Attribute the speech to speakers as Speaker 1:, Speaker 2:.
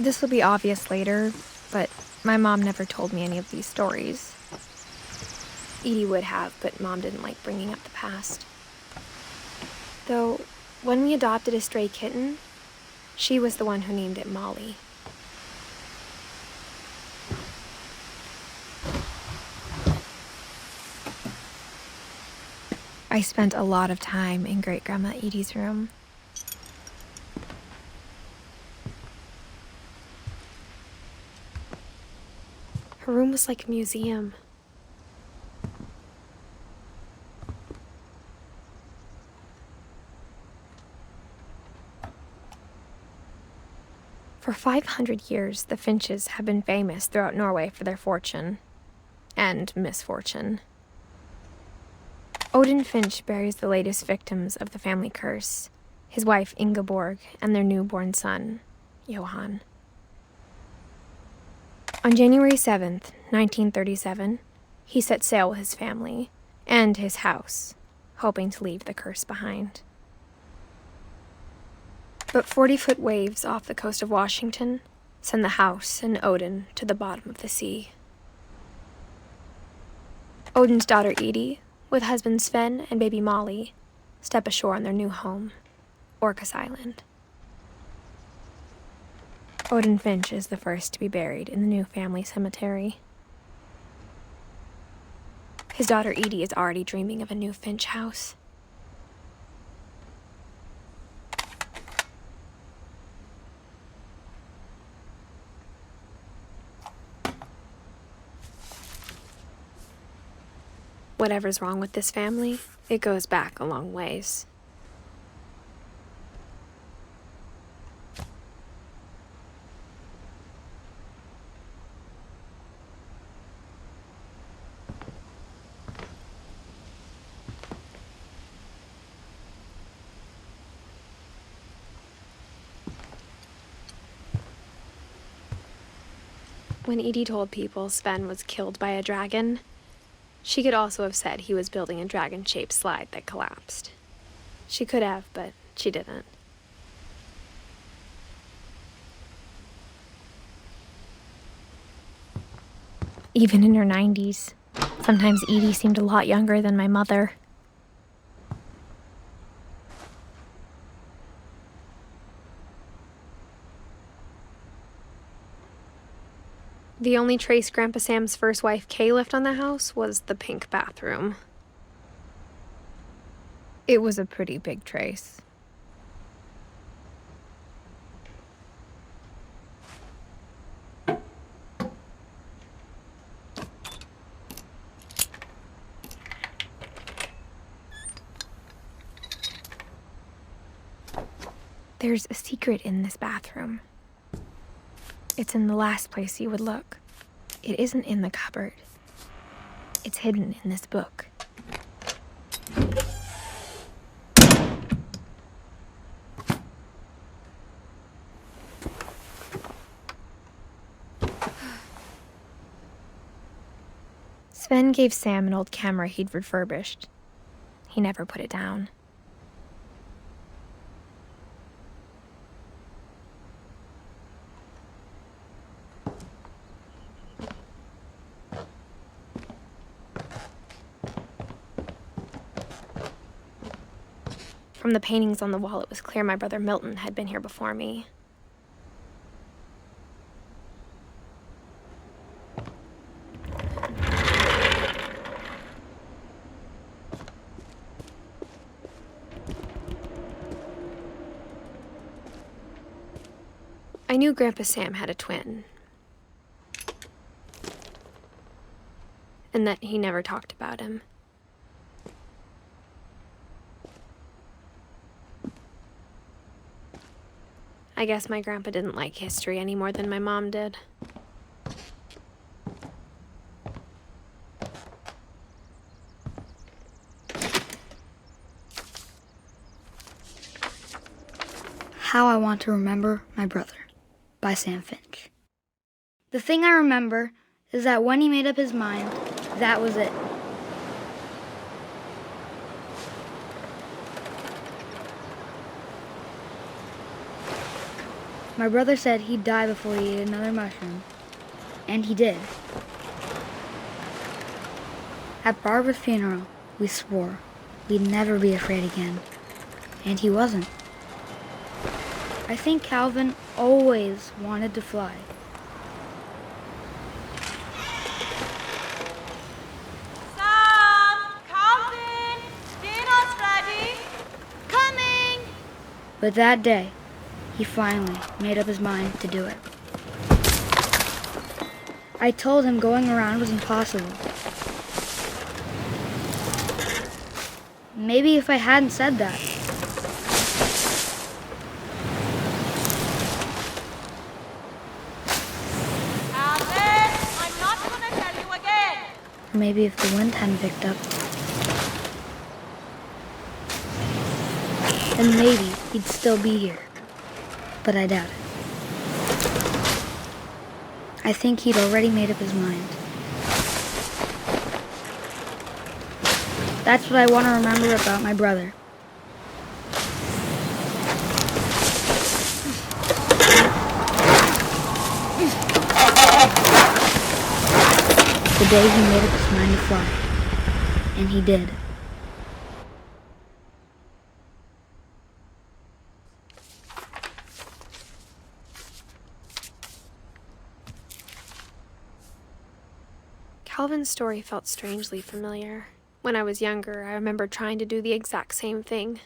Speaker 1: This will be obvious later, but my mom never told me any of these stories. Edie would have, but Mom didn't like bringing up the past. Though, when we adopted a stray kitten, she was the one who named it Molly. I spent a lot of time in Great-Grandma Edie's room. Her room was like a museum. For 500 years, the Finches have been famous throughout Norway for their fortune and misfortune. Odin Finch buries the latest victims of the family curse, his wife Ingeborg and their newborn son, Johan. On January 7th, 1937, he set sail with his family and his house, hoping to leave the curse behind. But 40-foot waves off the coast of Washington send the house and Odin to the bottom of the sea. Odin's daughter Edie, with husband Sven and baby Molly, step ashore on their new home, Orcas Island. Odin Finch is the first to be buried in the new family cemetery. His daughter Edie is already dreaming of a new Finch house. Whatever's wrong with this family, it goes back a long ways. When Edie told people Sven was killed by a dragon, she could also have said he was building a dragon-shaped slide that collapsed. She could have, but she didn't. Even in her 90s, sometimes Edie seemed a lot younger than my mother. The only trace Grandpa Sam's first wife, Kay, left on the house was the pink bathroom. It was a pretty big trace. There's a secret in this bathroom. It's in the last place you would look. It isn't in the cupboard. It's hidden in this book. Sven gave Sam an old camera he'd refurbished. He never put it down. From the paintings on the wall, it was clear my brother Milton had been here before me. I knew Grandpa Sam had a twin, and that he never talked about him. I guess my grandpa didn't like history any more than my mom did.
Speaker 2: How I Want to Remember My Brother by Sam Finch. The thing I remember is that when he made up his mind, that was it. My brother said he'd die before he ate another mushroom. And he did. At Barbara's funeral, we swore we'd never be afraid again. And he wasn't. I think Calvin always wanted to fly.
Speaker 3: Sam! Calvin! Dinner's ready! Coming!
Speaker 2: But that day, he finally made up his mind to do it. I told him going around was impossible. Maybe if I hadn't said that.
Speaker 3: Calvin! I'm not gonna tell you again!
Speaker 2: Or maybe if the wind hadn't picked up. Then maybe he'd still be here. But I doubt it. I think he'd already made up his mind. That's what I want to remember about my brother. The day he made up his mind to fly. And he did.
Speaker 1: Calvin's story felt strangely familiar. When I was younger, I remember trying to do the exact same thing.